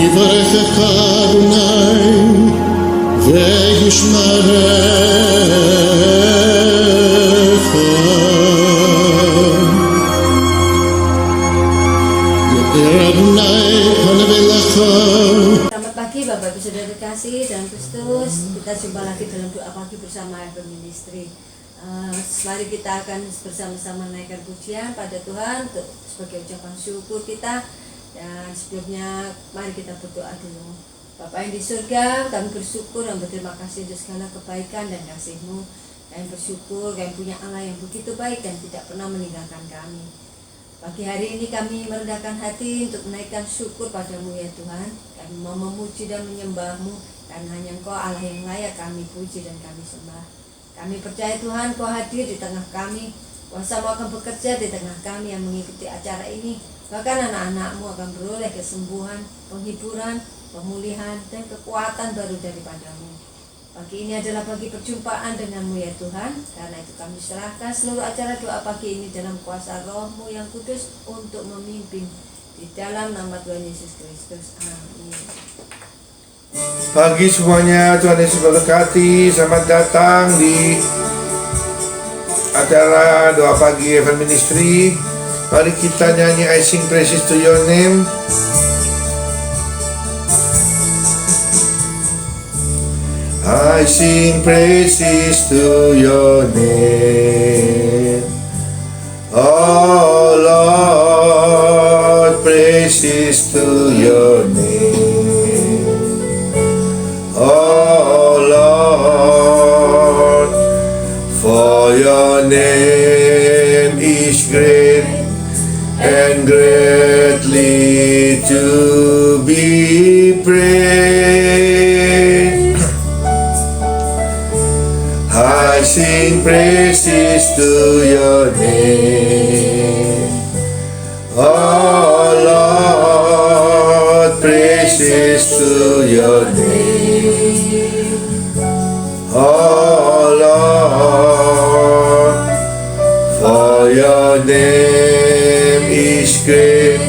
יברכך אדוני וישמרך. יאיר אדוני פניו אליך. Selamat pagi Bapak Ibu Saudara kasih dalam Kristus. Kita jumpa lagi dalam doa pagi bersama FM Ministry. Mari kita akan bersama-sama naikkan pujian pada Tuhan sebagai ucapan syukur kita. Dan sebelumnya mari kita berdoa dulu. Bapa yang di surga, kami bersyukur dan berterima kasih untuk segala kebaikan dan kasih-Mu. Kami bersyukur kami punya Allah yang begitu baik dan tidak pernah meninggalkan kami. Pagi hari ini kami merendahkan hati untuk menaikkan syukur padamu ya Tuhan. Kami mau memuji dan menyembah-Mu karena hanya Engkau Allah yang layak kami puji dan kami sembah. Kami percaya Tuhan Kau hadir di tengah kami. Kuasa-Mu akan bekerja di tengah kami yang mengikuti acara ini. Bahkan anak-anak-Mu akan beroleh kesembuhan, penghiburan, pemulihan, dan kekuatan baru daripada-Mu. Pagi ini adalah pagi perjumpaan dengan-Mu ya Tuhan. Karena itu kami serahkan seluruh acara doa pagi ini dalam kuasa Roh-Mu yang kudus untuk memimpin. Di dalam nama Tuhan Yesus Kristus. Amin. Pagi semuanya, Tuhan Yesus berkati. Selamat datang di acara doa pagi FM Ministry. Mari kita nyanyi I Sing Praises to Your Name. I sing praises to Your name, oh Lord, praises to Your name, oh Lord, for Your name is great and greatly to be praised. I sing praises to Your name, oh Lord, praises to Your name, oh Lord, for Your name is great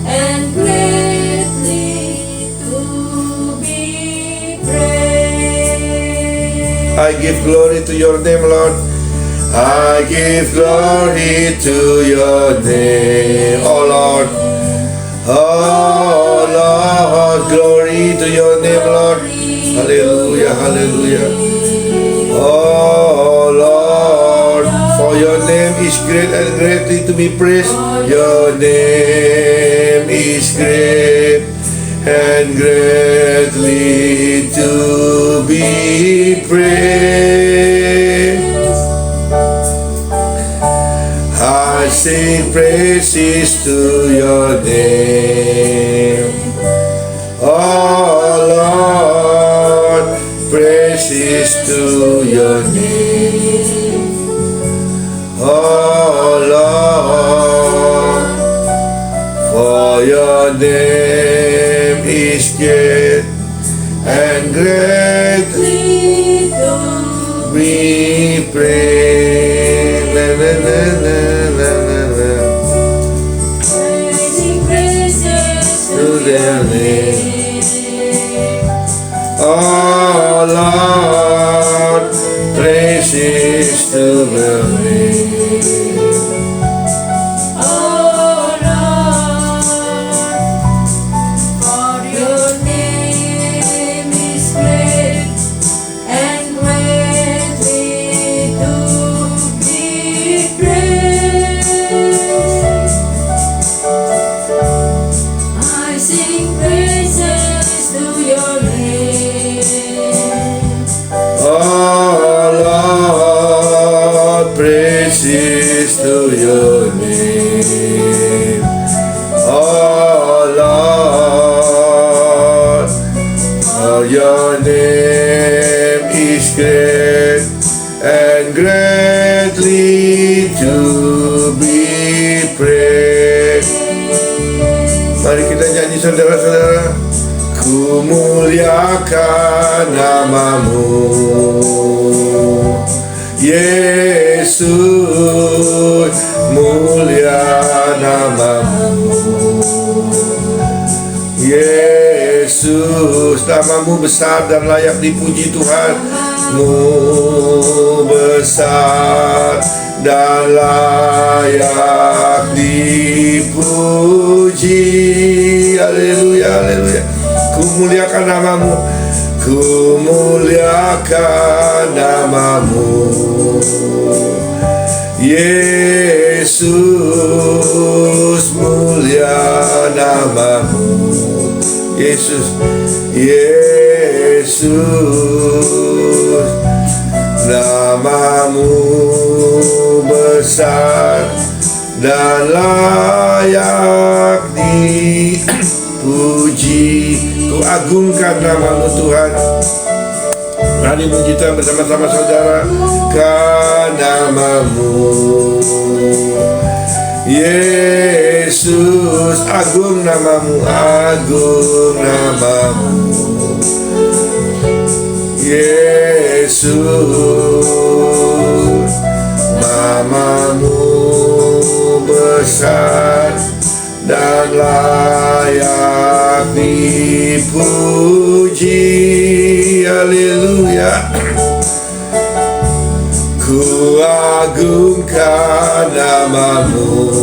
And greatly to be praised. I give glory to Your name, Lord. I give glory to Your name, oh Lord. Oh Lord, glory to Your name, Lord. Hallelujah, hallelujah. Oh Lord, for Your name is great and greatly to be praised. Your name is great and greatly to be praised. I sing praises to Your name, oh Lord, praises to Your name, oh Lord, for Your name is great and greatly to be praised. Na, na, na, na, na, na, na. Sing praises To Their name, oh Lord, praises to Their name, Oh Lord, for Your name is great and greatly to be praised. I sing praises to Your name, oh Lord, praises to Your name, oh Lord, for Your name is great and greatly to be praised. Mari kita nyanyi saudara-saudara. Ku muliakan nama-Mu, Yesus, mulia nama-Mu, Yesus. Yesus, namamu besar dan layak dipuji Tuhan. Mu besar dan layak dipuji. Haleluya, haleluya. Ku muliakan namamu, ku muliakan namamu, Yesus, mulia namamu. Yesus, Yesus, namamu besar dan layak dipuji. Ku agungkan namamu Tuhan. Mari puji Tuhan bersama-sama saudara. Kan namamu, Yesus, agung namamu, agung namamu, Yesus, namamu besar dan layak dipuji. Haleluya. Ku agungkan namamu,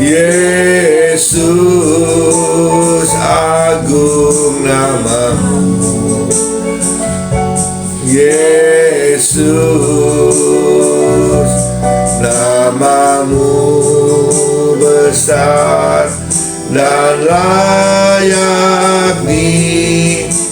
Yesus, agung namamu, Yesus, namamu besar dan layak dipuji.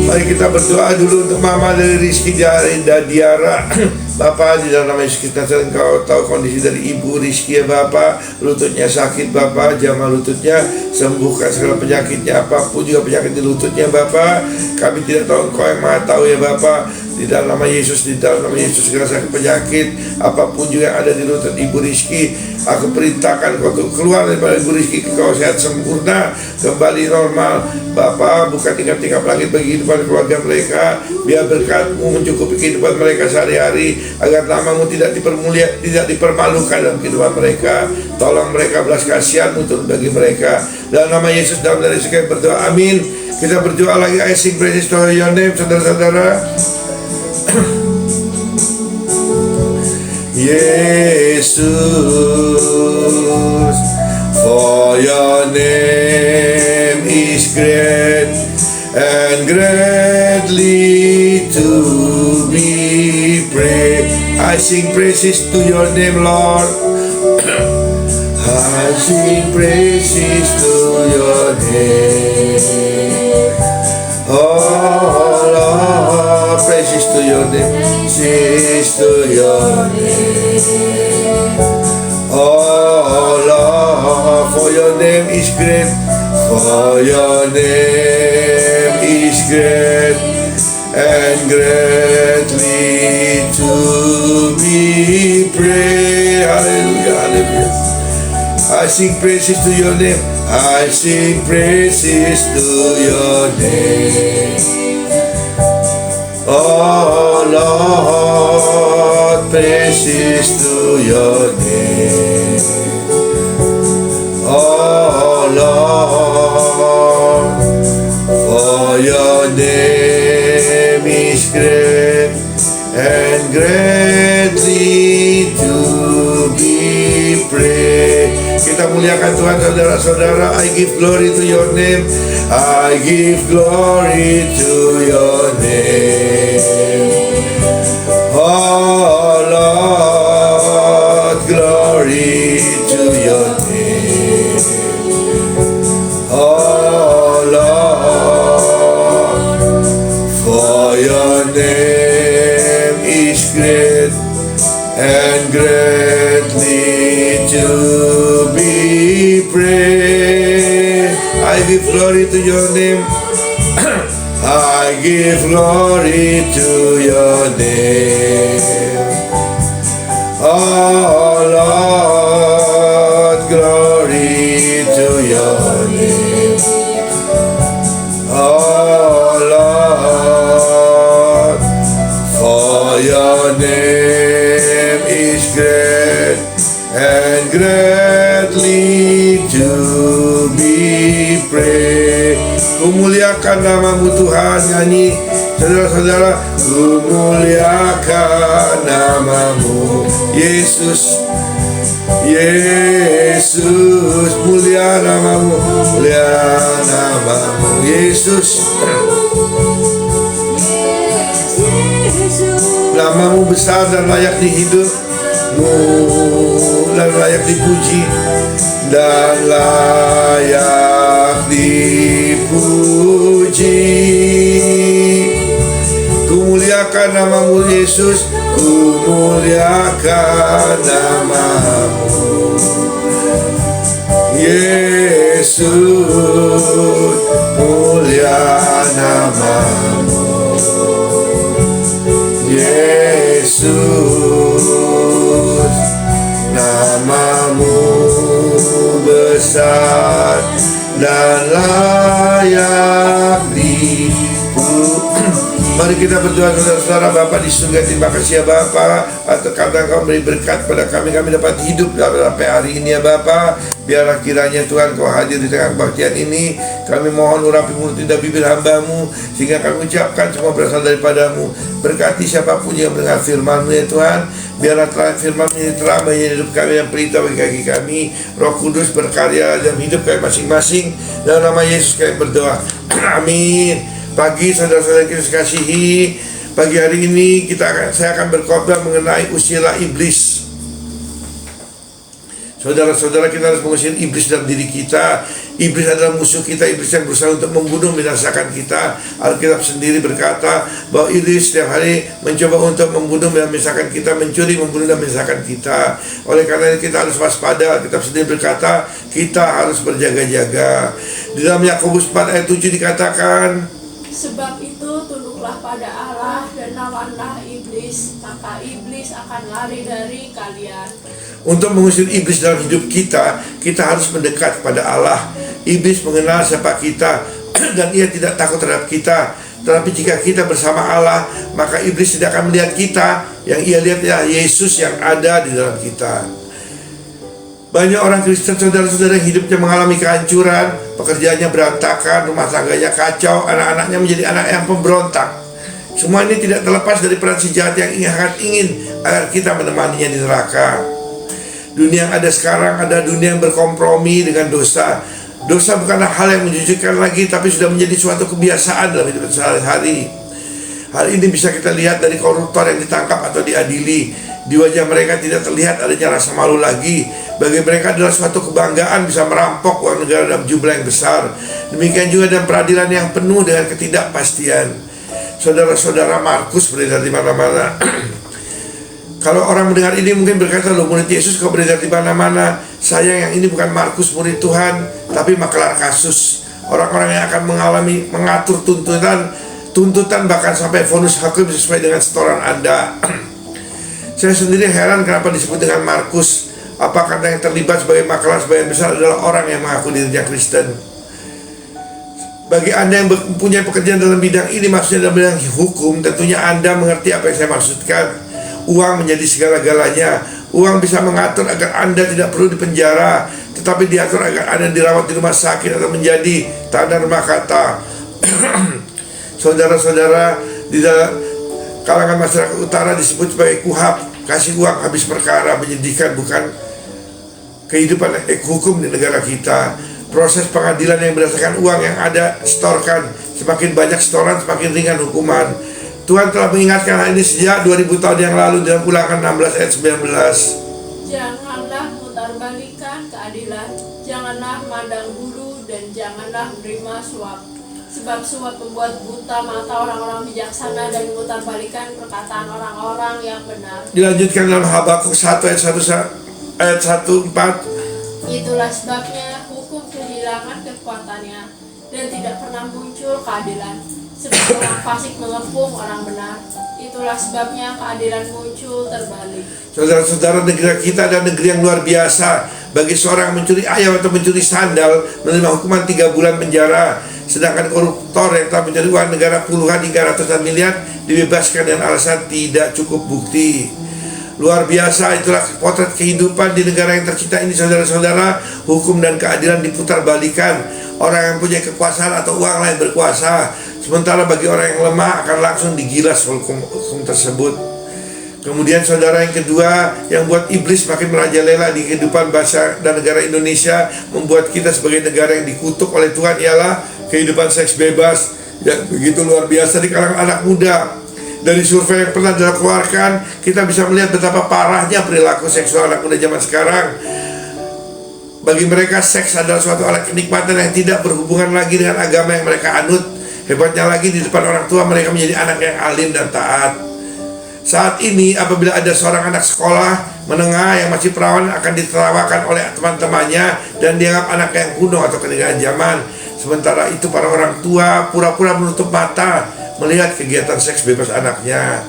Mari kita berdoa dulu untuk Mama dari Rizky Dadiara. Bapak, di dalam nama Yesus Kristus, Engkau tahu kondisi dari Ibu Rizky ya Bapak. Lututnya sakit Bapak, jamah lututnya, sembuhkan segala penyakitnya, apapun juga penyakit di lututnya Bapak. Kami tidak tahu, Engkau yang Maha tahu ya Bapak. Di dalam nama Yesus, di dalam nama Yesus, segala sakit penyakit, apapun juga yang ada di lutut Ibu Rizky, aku perintahkan Kau untuk keluar daripada Ibu Rizky. Kau sehat sempurna, kembali normal Bapak. Buka tingkap-tingkap langit bagi kehidupan keluarga mereka. Biar berkat-Mu mencukupi kehidupan mereka sehari-hari, agar namamu tidak dipermalukan dalam kehidupan mereka. Tolong mereka, belas kasihan-Mu turun bagi mereka. Dalam nama Yesus, dalam dari sekali berdoa, amin. Kita berdoa lagi, I sing praises to your name, saudara-saudara. Yesus, for your name is great and greatly to be praised. I sing praises to your name, Lord. I sing praises to your name. Oh Lord, praises to your name, praises to your name. Oh Lord, for your name is great, for your name is great and greatly to be praised. Hallelujah, hallelujah. I sing praises to your name, I sing praises to your name. Oh Lord, praises to your name. Oh Lord, for your name is great and greatly to be praised. Kita muliakan Tuhan saudara-saudara. I give glory to your name, I give glory to your name. Oh Lord, glory to your name. Oh Lord, for your name is great and greatly to be praised. I give glory to your name. I give glory to your name. Oh Lord, glory to your name. Oh Lord, for your name is great and greatly to be praised. praise. Kumuliakan namamu Tuhan. Nyanyi saudara-saudara. Kumuliakan namamu Yesus. Yesus, mulia namamu, mulia namamu Yesus. Namamu besar dan layak dihidupmu, dan layak dipuji, dan layak dipuji. Kumuliakan namamu Yesus, kumuliakan namamu Yesus, mulia namamu Yesus, namamu besar dan layak dipuji. Mari kita berdoa saudara-saudara. Bapa di surga, terima kasih ya Bapa, atau karena Kau beri berkat pada kami dapat hidup sampai hari ini ya Bapa. Biarlah kiranya Tuhan Kau hadir di tengah kebaktian ini. Kami mohon urapi mulut dan bibir hamba-Mu, sehingga kami ucapkan semua berasal daripada-Mu. Berkati siapapun yang mendengar firman-Mu ya Tuhan. Biarlah terang firman-Mu ini telah menjadi hidup kami dan pelita bagi kaki kami. Roh Kudus berkarya dalam hidup kami masing-masing. Dalam nama Yesus kami berdoa. Amin. Pagi saudara-saudara kita kasihi, pagi hari ini saya akan berkhotbah mengenai usirlah iblis. Saudara-saudara, kita harus mengusir iblis dalam diri kita. Iblis adalah musuh kita, iblis yang berusaha untuk membunuh, membinasakan kita. Alkitab sendiri berkata bahwa iblis setiap hari mencoba untuk membunuh dan membinasakan kita, mencuri, membunuh dan membinasakan kita. Oleh karena itu kita harus waspada. Alkitab sendiri berkata kita harus berjaga-jaga. Di dalam Yakobus 4 ayat 7 dikatakan, sebab itu tunduklah pada Allah dan lawanlah iblis, maka iblis akan lari dari kalian. Untuk mengusir iblis dalam hidup kita, kita harus mendekat pada Allah. Iblis mengenal siapa kita dan ia tidak takut terhadap kita. Tetapi jika kita bersama Allah, maka iblis tidak akan melihat kita. Yang ia lihat adalah Yesus yang ada di dalam kita. Banyak orang Kristen saudara-saudara yang hidupnya mengalami kehancuran, pekerjaannya berantakan, rumah tangganya kacau, anak-anaknya menjadi anak yang pemberontak. Semua ini tidak terlepas dari peran si jahat yang sangat ingin agar kita menemaninya di neraka. Dunia yang ada sekarang adalah dunia yang berkompromi dengan dosa. Dosa bukanlah hal yang menjijikkan lagi, tapi sudah menjadi suatu kebiasaan dalam hidup sehari-hari. Hal ini bisa kita lihat dari koruptor yang ditangkap atau diadili. Di wajah mereka tidak terlihat adanya rasa malu lagi. Bagi mereka adalah suatu kebanggaan bisa merampok uang negara dalam jumlah yang besar. Demikian juga dalam peradilan yang penuh dengan ketidakpastian. Saudara-saudara, Markus beredar di mana-mana. Kalau orang mendengar ini mungkin berkata, loh, murid Yesus kau beredar di mana-mana. Sayang, yang ini bukan Markus murid Tuhan, tapi makelar kasus. Orang-orang yang akan mengatur tuntutan bahkan sampai vonis hakim sesuai dengan setoran Anda. Saya sendiri heran kenapa disebut dengan Markus. Apa karena yang terlibat sebagai makelar sebagian besar adalah orang yang mengaku dirinya Kristen. Bagi Anda yang mempunyai pekerjaan dalam bidang ini, maksudnya dalam bidang hukum, tentunya Anda mengerti apa yang saya maksudkan. Uang menjadi segala-galanya. Uang bisa mengatur agar Anda tidak perlu dipenjara, tetapi diatur agar Anda dirawat di rumah sakit atau menjadi tahanan rumah kata. Saudara-saudara, di dalam kalangan masyarakat utara disebut sebagai kuhab, kasih uang habis perkara, menyedihkan bukan kehidupan hukum di negara kita. Proses pengadilan yang berdasarkan uang yang ada setorkan, semakin banyak setoran semakin ringan hukuman. Tuhan telah mengingatkan hal ini sejak 2000 tahun yang lalu dalam Ulangan 16 ayat 19. Janganlah mutarbalikan keadilan, janganlah mandang bulu, dan janganlah menerima suap. Sebab suap membuat buta mata orang-orang bijaksana dan mutarbalikan perkataan orang-orang yang benar. Dilanjutkan dalam Habakuk 1 ayat 1:4. Itulah sebabnya hukum kehilangan kekuatannya dan tidak pernah muncul keadilan. Sebab orang fasik mengepung orang benar. Itulah sebabnya keadilan muncul terbalik. Saudara-saudara, negeri kita adalah negeri yang luar biasa. Bagi seorang mencuri ayam atau mencuri sandal menerima hukuman 3 bulan penjara. Sedangkan koruptor yang telah mencuri uang negara puluhan hingga ratusan miliar dibebaskan dengan alasan tidak cukup bukti. Luar biasa, itulah potret kehidupan di negara yang tercinta ini, saudara-saudara. Hukum dan keadilan diputar balikan. orang yang punya kekuasaan atau uang lain berkuasa. Sementara bagi orang yang lemah akan langsung digilas hukum tersebut. Kemudian saudara, yang kedua yang buat iblis makin merajalela di kehidupan bangsa dan negara Indonesia, membuat kita sebagai negara yang dikutuk oleh Tuhan, ialah kehidupan seks bebas yang begitu luar biasa di kalangan anak muda. Dari survei yang pernah dikeluarkan, kita bisa melihat betapa parahnya perilaku seksual anak muda zaman sekarang. Bagi mereka, seks adalah suatu alat kenikmatan yang tidak berhubungan lagi dengan agama yang mereka anut. Hebatnya lagi, di depan orang tua mereka menjadi anak yang alim dan taat. Saat ini apabila ada seorang anak sekolah menengah yang masih perawan, akan ditertawakan oleh teman-temannya dan dianggap anak yang kuno atau ketinggalan zaman. Sementara itu para orang tua pura-pura menutup mata melihat kegiatan seks bebas anaknya.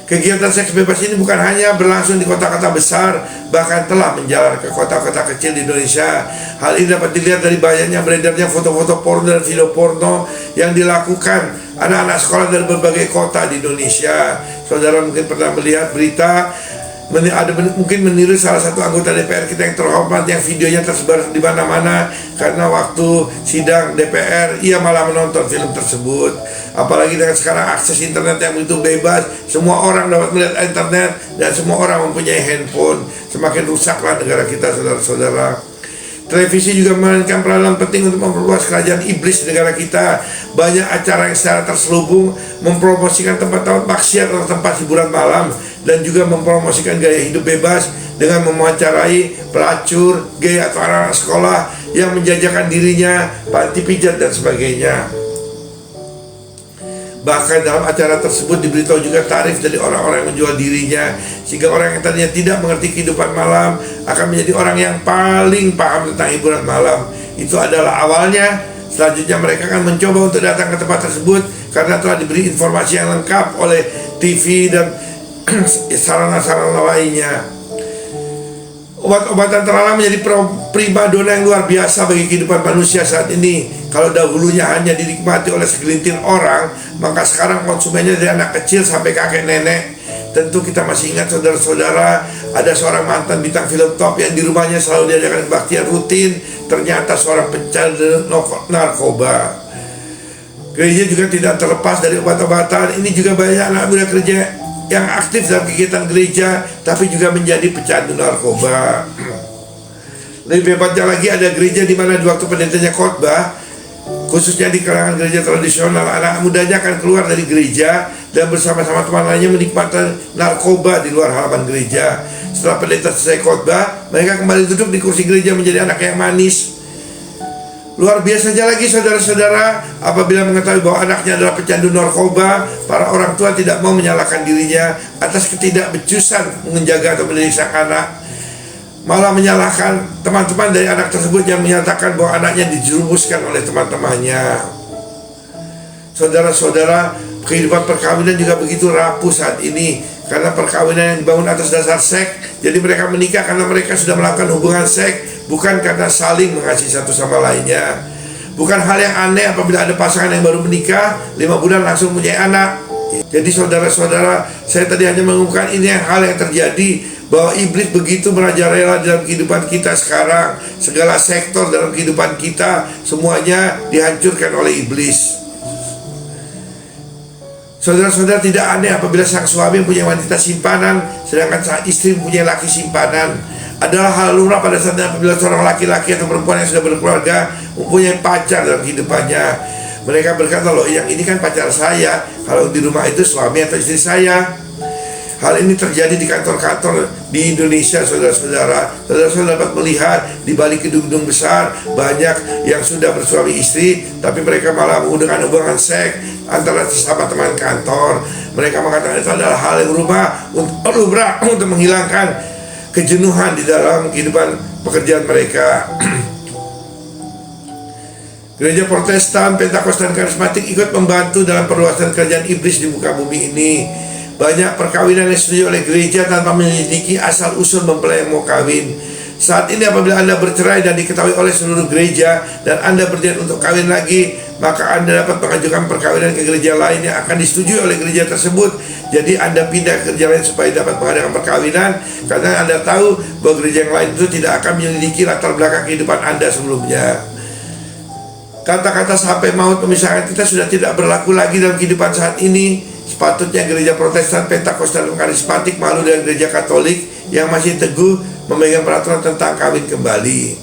Kegiatan seks bebas ini bukan hanya berlangsung di kota-kota besar, bahkan telah menjalar ke kota-kota kecil di Indonesia. Hal ini dapat dilihat dari banyaknya beredarnya foto-foto porno dan video porno yang dilakukan anak-anak sekolah dari berbagai kota di Indonesia. Saudara mungkin pernah melihat berita, mungkin meniru salah satu anggota DPR kita yang terhormat, yang videonya tersebar di mana-mana karena waktu sidang DPR ia malah menonton film tersebut. Apalagi dengan sekarang akses internet yang begitu bebas, semua orang dapat melihat internet dan semua orang mempunyai handphone. Semakin rusaklah negara kita, saudara-saudara. Televisi juga memainkan peranan penting untuk memperluas kerajaan iblis di negara kita. Banyak acara yang secara terselubung mempromosikan tempat-tempat maksiat atau tempat hiburan malam, dan juga mempromosikan gaya hidup bebas dengan mewawancarai pelacur, gay atau anak-anak sekolah yang menjajakan dirinya, panti pijat dan sebagainya. Bahkan dalam acara tersebut diberitahu juga tarif dari orang-orang yang menjual dirinya, sehingga orang yang tadinya tidak mengerti kehidupan malam akan menjadi orang yang paling paham tentang hiburan malam. Itu adalah awalnya. Selanjutnya mereka akan mencoba untuk datang ke tempat tersebut karena telah diberi informasi yang lengkap oleh TV dan sarana-sarana lainnya. Obat-obatan terlarang menjadi primadona yang luar biasa bagi kehidupan manusia saat ini. Kalau dahulunya hanya dinikmati oleh segelintir orang, maka sekarang konsumennya dari anak kecil sampai kakek nenek. Tentu kita masih ingat, saudara-saudara, ada seorang mantan bintang film top yang di rumahnya selalu diadakan kebaktian rutin. Ternyata seorang pecandu narkoba. Gereja juga tidak terlepas dari obat-obatan. Ini juga banyak anak muda gereja yang aktif dalam kegiatan gereja tapi juga menjadi pecandu narkoba. Lebih hebatnya lagi, ada gereja di mana di waktu pendetanya khotbah, khususnya di kalangan gereja tradisional, anak mudanya akan keluar dari gereja dan bersama-sama teman lainnya menikmati narkoba di luar halaman gereja. Setelah pendeta selesai khotbah, mereka kembali duduk di kursi gereja menjadi anak yang manis. Luar biasanya lagi, saudara-saudara, apabila mengetahui bahwa anaknya adalah pecandu narkoba, para orang tua tidak mau menyalahkan dirinya atas ketidakbecusan menjaga atau mendidik sang anak, malah menyalahkan teman-teman dari anak tersebut yang menyatakan bahwa anaknya dijerumuskan oleh teman-temannya. Saudara-saudara, kehidupan perkawinan juga begitu rapuh saat ini karena perkawinan yang dibangun atas dasar seks. Jadi mereka menikah karena mereka sudah melakukan hubungan seks, bukan karena saling mengasihi satu sama lainnya. Bukan hal yang aneh apabila ada pasangan yang baru menikah 5 bulan langsung punya anak. Jadi saudara-saudara, saya tadi hanya mengungkapkan ini yang hal yang terjadi, bahwa iblis begitu merajalela dalam kehidupan kita sekarang. Segala sektor dalam kehidupan kita semuanya dihancurkan oleh iblis. Saudara-saudara, tidak aneh apabila sang suami mempunyai wanita simpanan, sedangkan sang istri mempunyai laki simpanan. Adalah hal lumrah pada saat apabila seorang laki-laki atau perempuan yang sudah berkeluarga mempunyai pacar dalam kehidupannya. Mereka berkata, loh, yang ini kan pacar saya, kalau di rumah itu suami atau istri saya. Hal ini terjadi di kantor-kantor di Indonesia, saudara-saudara. Saudara-saudara dapat melihat di balik gedung-gedung besar banyak yang sudah bersuami istri, tapi mereka malah menggunakan hubungan seks antara sesama teman kantor. Mereka mengatakan itu adalah hal yang lumrah untuk menghilangkan kejenuhan di dalam kehidupan pekerjaan mereka. Gereja Protestan, Pentakosta, dan Karismatik ikut membantu dalam perluasan kerajaan iblis di muka bumi ini. Banyak perkawinan yang disetujui oleh gereja tanpa menyelidiki asal-usul mempelai yang mau kawin. Saat ini apabila Anda bercerai dan diketahui oleh seluruh gereja dan Anda berniat untuk kawin lagi, maka Anda dapat mengajukan perkawinan ke gereja lain yang akan disetujui oleh gereja tersebut. Jadi Anda pindah ke gereja lain supaya dapat mengadakan perkawinan, karena Anda tahu bahwa gereja yang lain itu tidak akan menyelidiki latar belakang kehidupan Anda sebelumnya. Kata-kata sampai maut memisahkan kita sudah tidak berlaku lagi dalam kehidupan saat ini. Sepatutnya gereja Protestan, Pentakosta, dan Karismatik malu dengan gereja Katolik yang masih teguh memegang peraturan tentang kawin kembali.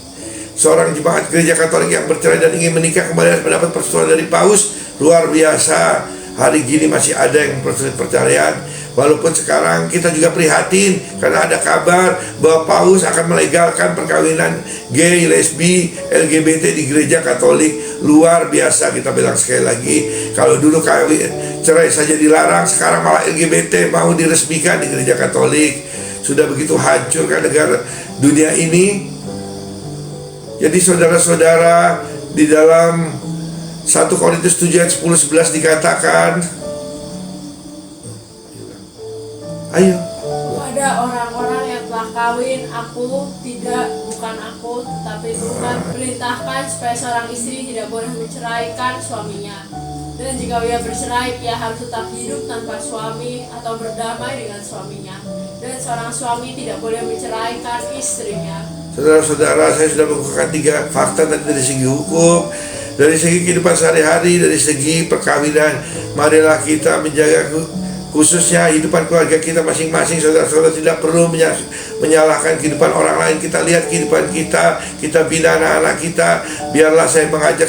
Seorang jemaat gereja Katolik yang bercerai dan ingin menikah kembali harus mendapat persetujuan dari Paus. Luar biasa, hari gini masih ada yang proses perceraian. Walaupun sekarang kita juga prihatin karena ada kabar bahwa Paus akan melegalkan perkawinan gay, lesbi, LGBT di gereja Katolik. Luar biasa, kita bilang sekali lagi. Kalau dulu cerai saja dilarang, sekarang malah LGBT mau diresmikan di gereja Katolik. Sudah begitu hancur kan negara dunia ini. Jadi saudara-saudara, di dalam 1 Korintus 7 ayat 10-11 dikatakan, ayo. Pada orang-orang yang telah kawin, bukan aku, tetapi Tuhan perintahkan supaya seorang istri tidak boleh menceraikan suaminya. Dan jika ia bercerai, ia harus tetap hidup tanpa suami atau berdamai dengan suaminya. Dan seorang suami tidak boleh menceraikan istrinya. Saudara-saudara, saya sudah mengumpulkan 3 fakta tadi dari segi hukum, dari segi kehidupan sehari-hari, dari segi perkawinan. Marilah kita menjaga khususnya kehidupan keluarga kita masing-masing. Saudara-saudara tidak perlu menyalahkan kehidupan orang lain. Kita lihat kehidupan kita bina anak-anak kita. Biarlah saya mengajak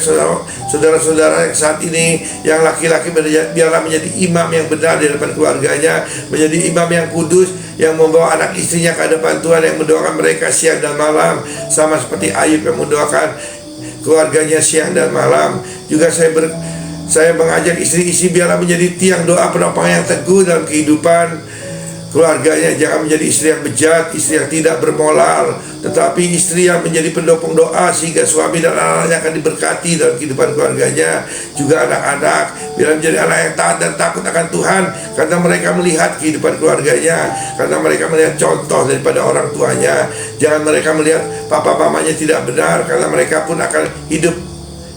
saudara-saudara yang saat ini, yang laki-laki, biarlah menjadi imam yang benar di depan keluarganya, menjadi imam yang kudus, yang membawa anak istrinya ke hadapan Tuhan, yang mendoakan mereka siang dan malam, sama seperti Ayub yang mendoakan keluarganya siang dan malam. Juga saya mengajak istri-istri biarlah menjadi tiang doa penopang yang teguh dalam kehidupan keluarganya. Jangan menjadi istri yang bejat, istri yang tidak bermoral, tetapi istri yang menjadi pendopong doa sehingga suami dan anak-anaknya akan diberkati dalam kehidupan keluarganya. Juga anak-anak biarlah menjadi anak yang taat dan takut akan Tuhan, karena mereka melihat kehidupan keluarganya, karena mereka melihat contoh daripada orang tuanya. Jangan mereka melihat papa-mamanya tidak benar, karena mereka pun akan hidup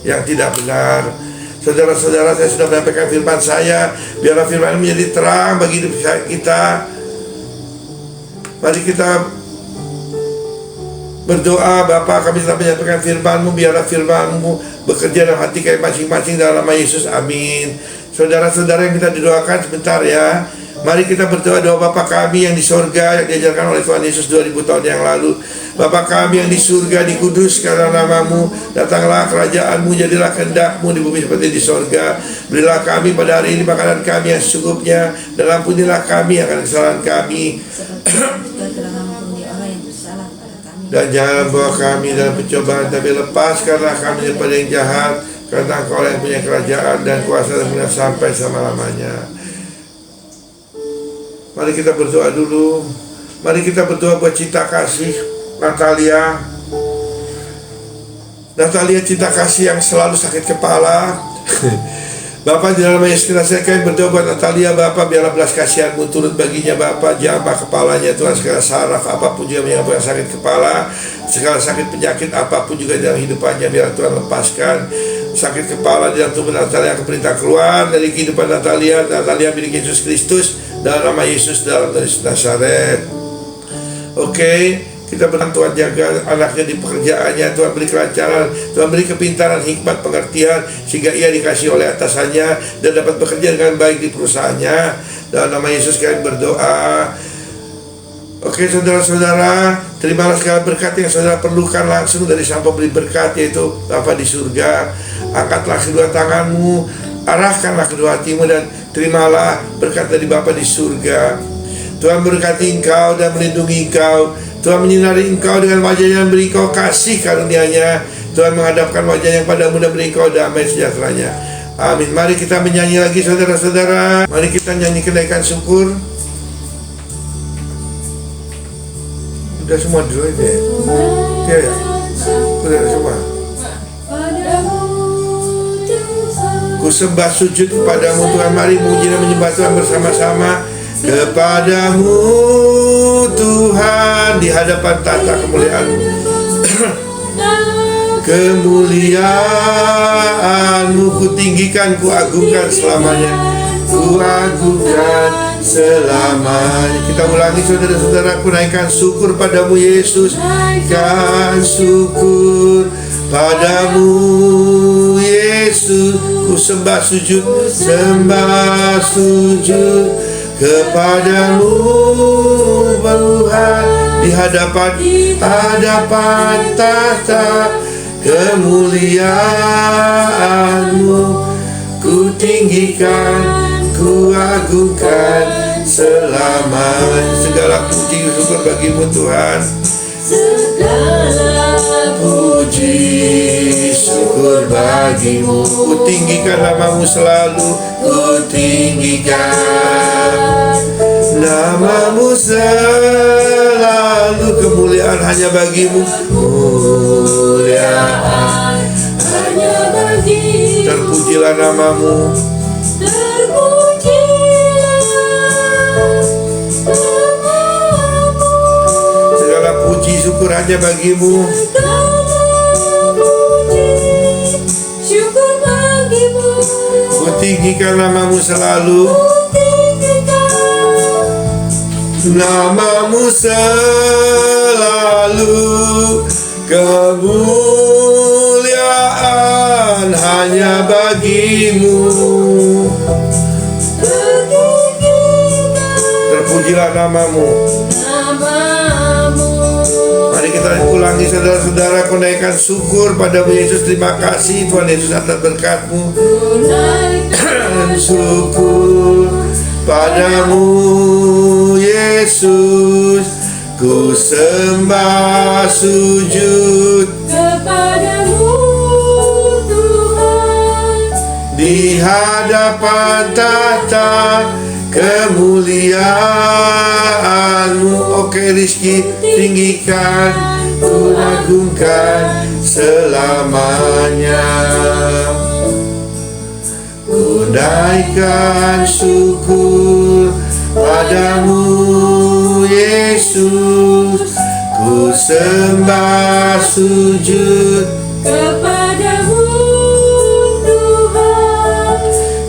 yang tidak benar. Saudara-saudara, saya sudah menyampaikan firman saya. Biarlah firman menjadi terang bagi hidup kita. Mari kita berdoa. Bapa, kami telah menyampaikan firman-Mu. Biarlah firman-Mu bekerja dalam hati kami masing-masing dalam nama Yesus. Amin. Saudara-saudara yang kita didoakan sebentar ya. Mari kita berdoa doa Bapa kami yang di sorga, yang diajarkan oleh Tuhan Yesus 2000 tahun yang lalu. Bapa kami yang di surga, dikuduskanlah namamu, datanglah kerajaan-Mu, jadilah kehendak-Mu di bumi seperti di sorga. Berilah kami pada hari ini makanan kami yang secukupnya, dan ampunilah kami akan kesalahan kami. Dan jangan bawa kami dalam pencobaan, tapi lepaskanlah kami daripada yang jahat, karena Engkau yang punya kerajaan dan kuasa dan kemuliaan sampai selama-lamanya. Mari kita berdoa dulu. Mari kita berdoa buat cinta kasih Natalia. Natalia cinta kasih yang selalu sakit kepala. Bapak, di dalam Yesus Kristus kami berdoa buat Natalia. Bapak, biarlah belas kasihan-Mu turut baginya. Bapak, jamah kepalanya Tuhan, segala saraf apapun juga menyebabkan sakit kepala, segala sakit penyakit apapun juga dalam hidupannya, biar Tuhan lepaskan sakit kepala di dalam tubuh Natalia. Yang perintah keluar dari kehidupan Natalia. Natalia milik Yesus Kristus, dalam nama Yesus, dalam Yesus Nazaret. Oke, kita berdoa Tuhan jaga anaknya di pekerjaannya. Tuhan beri kelancaran, Tuhan beri kepintaran, hikmat, pengertian, sehingga ia dikasih oleh atasannya dan dapat bekerja dengan baik di perusahaannya. Dalam nama Yesus kami berdoa. Oke, saudara-saudara, terimalah segala berkat yang saudara perlukan langsung dari Sang Pemberi berkat, yaitu Bapa di surga. Angkatlah kedua tanganmu, arahkanlah kedua hatimu, dan terimalah berkat dari Bapa di surga. Tuhan berkati engkau dan melindungi engkau. Tuhan menyinari engkau dengan wajahnya dan beri engkau kasih karunia-Nya. Tuhan menghadapkan wajahnya padamu dan beri engkau damai sejahteranya. Amin. Mari kita menyanyi lagi, saudara-saudara. Mari kita nyanyi kenaikan syukur. Udah semua dulu ya? Ya. Udah semua. Ku sembah sujud kepadamu Tuhan. Mari muji dan menyembah Tuhan bersama-sama. Kepadamu Tuhan, di hadapan tata kemuliaan-Mu. Kemuliaan-Mu ku tinggikan, ku agungkan selamanya. Ku agungkan selamanya. Kita ulangi, saudara-saudara. Ku naikkan syukur padamu Yesus. Naikkan syukur padamu Yesus. sembah sujud kepadamu Tuhan, di hadapan tahta kemuliaan-Mu. Ku tinggikan, ku agungkan selamanya. Segala puji syukur bagimu Tuhan. Segala Puji syukur bagimu. Ku tinggikan namamu selalu. Ku tinggikan namamu selalu. Kemuliaan hanya bagimu. Kemuliaan hanya bagi terpujilah namamu. Segala puji syukur hanya bagimu. Syukur bagimu. Ku tinggikan namamu selalu. Namamu selalu. Kemuliaan hanya bagimu. Terpujilah namamu. Mari kita ulangi saudara-saudara, kunaikan syukur padamu Yesus. Terima kasih Tuhan Yesus atas berkat-Mu. Syukur padamu Yesus. Ku sembah sujud Kepadamu Tuhan, di hadapan tahta kemuliaan-Mu. Oke Rizky, tinggikan, ku agungkan selamanya. Ku naikkan syukur padamu Yesus. Ku sembah sujud kepadamu Tuhan,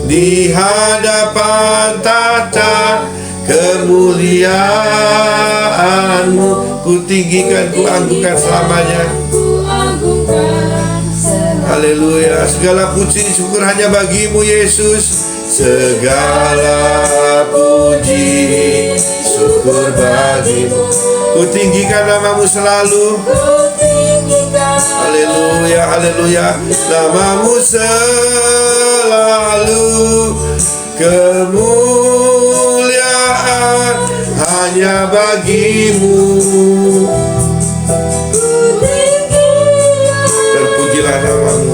di hadapan tahta kemuliaan-Mu. Ku tinggikan, ku agungkan selamanya. ku agungkan selamanya. Haleluya. Segala puji syukur hanya bagimu Yesus. Segala puji syukur bagimu. Ku tinggikan namamu selalu. Haleluya, haleluya. Namamu selalu. Kemuliaan hanya bagimu. Terpujilah namamu.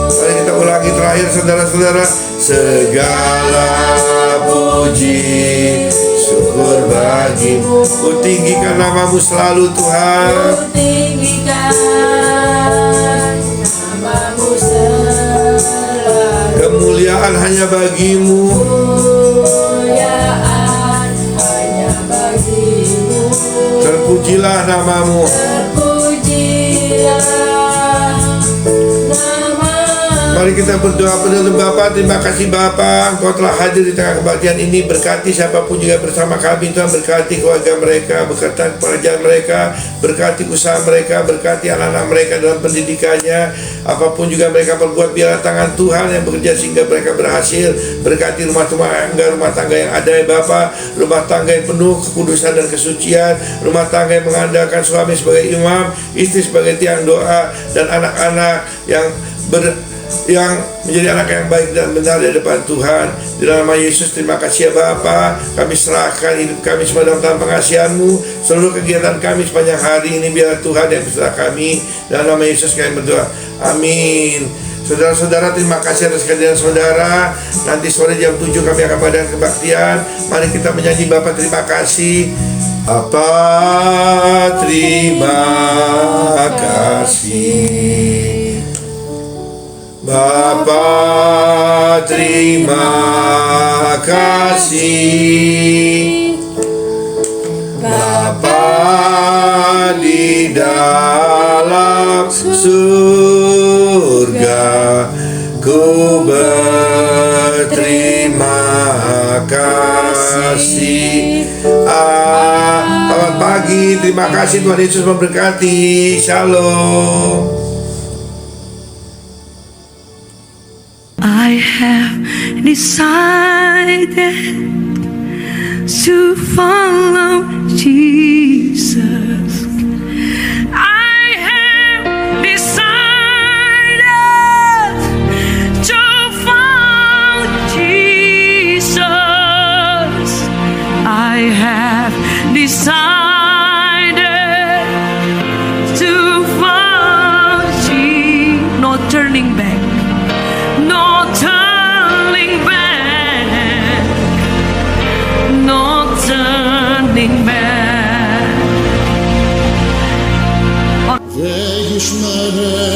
Mari kita ulangi terakhir saudara-saudara. Segala puji syukur bagimu. Ku tinggikan namamu selalu Tuhan. Ku tinggikan namamu selalu. Kemuliaan hanya bagimu. Kemuliaan hanya bagimu. Terpujilah namamu. Terpujilah namamu. Mari kita berdoa pada Bapa. Terima kasih Bapa, Engkau telah hadir di tengah kebaktian ini. Berkati siapapun juga bersama kami Tuhan. Berkati keluarga mereka, berkati pekerjaan mereka, berkati usaha mereka, berkati anak-anak mereka dalam pendidikannya. Apapun juga mereka perbuat, biarlah tangan Tuhan yang bekerja sehingga mereka berhasil. Berkati rumah tangga yang ada ya Bapa. Rumah tangga yang penuh kekudusan dan kesucian. Rumah tangga yang mengandalkan suami sebagai imam, istri sebagai tiang doa, dan anak-anak yang menjadi anak yang baik dan benar di depan Tuhan. Di dalam nama Yesus, terima kasih ya Bapa. Kami serahkan hidup kami semua dalam tangan pengasihan-Mu. Seluruh kegiatan kami sepanjang hari ini biar Tuhan yang berserah kami. Dalam nama Yesus kami berdoa, amin. Saudara-saudara, terima kasih atas kehadiran saudara. Nanti sore jam 7 kami akan mengadakan kebaktian. Mari kita menyanyi Bapa terima kasih. Apa terima kasih Bapa, terima kasih Bapa di dalam surga, ku berterima kasih. Selamat pagi, terima kasih, Tuhan Yesus memberkati. Shalom. have decided to follow Jesus. I have decided to follow Jesus. I have decided to follow Jesus. No turning back. No turning back. No turning back. Ve düşmana